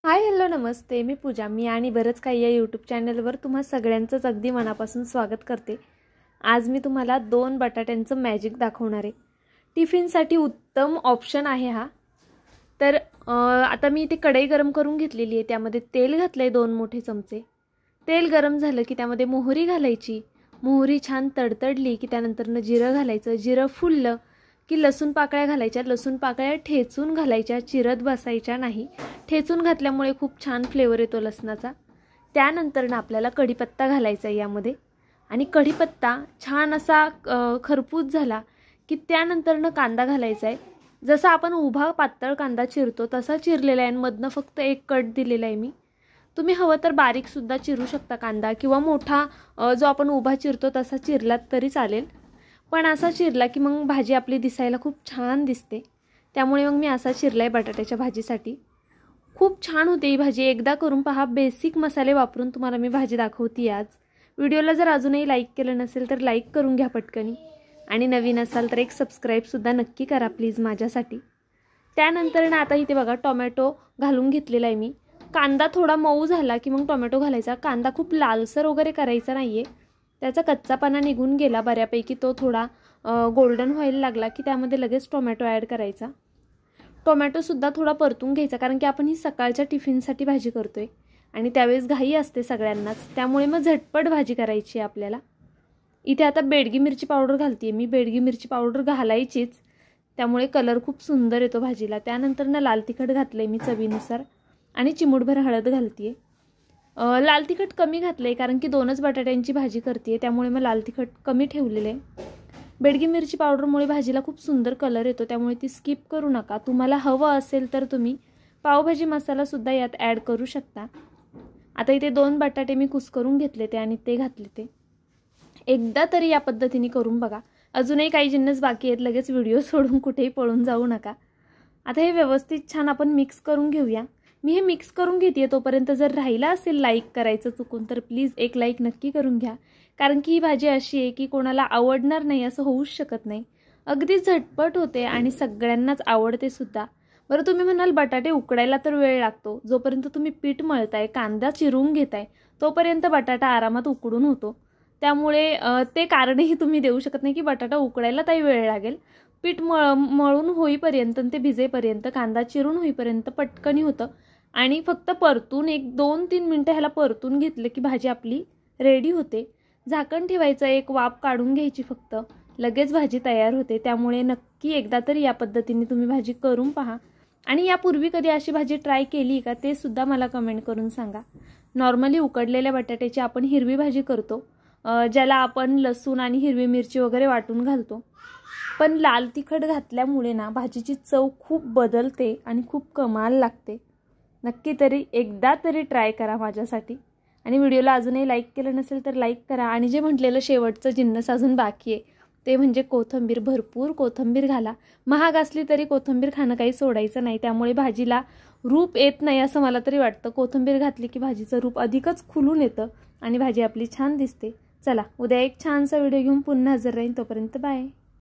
Hi hello नमस्ते, मी पूजा. मी आणि बरंच काही या यूट्यूब चॅनलवर तुम्हा सगळ्यांचंच अगदी मनापासून स्वागत करते. आज मी तुम्हाला 2 बटाट्यांचं मॅजिक दाखवणार आहे. टिफिनसाठी उत्तम ऑप्शन आहे हा. तर आता मी इथे कढई गरम करून घेतलेली आहे. त्यामध्ये तेल घातलंय 2 मोठे चमचे. तेल गरम झालं की त्यामध्ये मोहरी घालायची. मोहरी छान तडतडली की त्यानंतर जिरं घालायचं. जिरं फुललं की लसूण पाकळ्या घालायच्या. लसूण पाकळ्या ठेचून घालायच्या, चिरत बसायच्या नाही. ठेचून घातल्यामुळे खूप छान फ्लेवर येतो लसणाचा. त्यानंतर आपल्याला कढीपत्ता घालायचा यामध्ये आणि कढीपत्ता छान असा खरपूस झाला की त्यानंतर कांदा घालायचा आहे. जसा आपण उभा पातळ कांदा चिरतो तसा चिरलेला आहे. मधनं फक्त एक कट दिलेला आहे मी. तुम्ही हवं तर बारीक सुद्धा चिरू शकता कांदा, किंवा मोठा जो आपण उभा चिरतो तसा चिरलात तरी चालेल. पण असा चिरला की मग भाजी आपली दिसायला खूप छान दिसते. त्यामुळे मग मी असा चिरलाय बटाट्याच्या भाजीसाठी. खूप छान होते ही भाजी. एकदा करून पहा. बेसिक मसाले वापरून तुम्हाला मी भाजी दाखवते आज. व्हिडिओला जर अजूनही लाईक केलं नसेल तर लाईक करून घ्या पटकनी, आणि नवीन असाल तर एक सबस्क्राईबसुद्धा नक्की करा प्लीज माझ्यासाठी. त्यानंतर आता इथे बघा टोमॅटो घालून घेतलेला आहे मी. कांदा थोडा मऊ झाला की मग टोमॅटो घालायचा. कांदा खूप लालसर वगैरे करायचा नाही आहे. त्याचा कच्चापणा निघून गेला बऱ्यापैकी, तो थोडा गोल्डन व्हायला लागला की त्यामध्ये लगेच टोमॅटो ॲड करायचा. टोमॅटोसुद्धा थोडा परतून घ्यायचा, कारण की आपण ही सकाळच्या टिफिनसाठी भाजी करतोय आणि त्यावेळेस घाई असते सगळ्यांनाच. त्यामुळे मग झटपट भाजी करायची आहे आपल्याला. इथे आता बेडगी मिरची पावडर घालते मी. बेडगी मिरची पावडर घालायचीच, त्यामुळे कलर खूप सुंदर येतो भाजीला. त्यानंतर लाल तिखट घातलं आहे मी चवीनुसार, आणि चिमूटभर हळद घालते. लाल तिखट कमी घातलं आहे कारण की 2च बटाट्यांची भाजी करते, त्यामुळे मग लाल तिखट कमी ठेवलेलं आहे. बेडगी मिरची पावडरमुळे भाजीला खूप सुंदर कलर येतो, त्यामुळे ती स्किप करू नका. तुम्हाला हवं असेल तर तुम्ही पावभाजी मसालासुद्धा यात ॲड करू शकता. आता इथे 2 बटाटे मी कुस्करून घेतले ते आणि ते घातले ते. एकदा तरी या पद्धतीने करून बघा. अजूनही काही जिन्नस बाकी आहेत. लगेच व्हिडिओ सोडून कुठेही पळून जाऊ नका. आता हे व्यवस्थित छान आपण मिक्स करून घेऊया. मी हे मिक्स करून घेते. तोपर्यंत जर राहिला असेल लाईक करायचं चुकून तर प्लीज एक लाईक नक्की करून घ्या, कारण की ही भाजी अशी आहे की कोणाला आवडणार नाही असं होऊच शकत नाही. अगदी झटपट होते आणि सगळ्यांनाच आवडते सुद्धा. बरं, तुम्ही म्हणाल बटाटे उकडायला तर वेळ लागतो. जोपर्यंत तुम्ही पीठ मळताय, कांदा चिरून घेताय, तोपर्यंत बटाटा आरामात उकडून होतो. त्यामुळे ते कारणही तुम्ही देऊ शकत नाही की बटाटा उकडायला ताई वेळ लागेल. पीठ मळून होईपर्यंत, ते भिजेपर्यंत, कांदा चिरून होईपर्यंत पटकनी होतं. आणि फक्त परतून 1-2-3 मिनटं ह्याला परतून घेतलं की भाजी आपली रेडी होते. झाकण ठेवायचं, एक वाफ काढून घ्यायची फक्त, लगेच भाजी तयार होते. त्यामुळे नक्की एकदा तरी या पद्धतीने तुम्ही भाजी करून पहा. आणि यापूर्वी कधी अशी भाजी ट्राय केली का ते सुद्धा मला कमेंट करून सांगा. नॉर्मली उकडलेल्या बटाट्याची आपण हिरवी भाजी करतो, ज्याला आपण लसूण आणि हिरवी मिरची वगैरे वाटून घालतो. पण लाल तिखट घातल्यामुळे भाजीची चव खूप बदलते आणि खूप कमाल लागते. नक्की तरी एकदा तरी ट्राय करा माझ्यासाठी. आणि व्हिडिओला अजूनही लाईक केलं नसेल तर लाईक करा. आणि जे म्हटलेलं शेवटचं जिन्नस अजून बाकी आहे ते म्हणजे कोथिंबीर. भरपूर कोथिंबीर घाला. महाग असली तरी कोथिंबीर खाणं काही सोडायचं नाही. त्यामुळे भाजीला रूप येत नाही असं मला तरी वाटतं. कोथिंबीर घातली की भाजीचं रूप अधिकच खुलून येतं आणि भाजी आपली छान दिसते. चला, उद्या एक छानसा व्हिडिओ घेऊन पुन्हा हजर राहीन. तोपर्यंत बाय.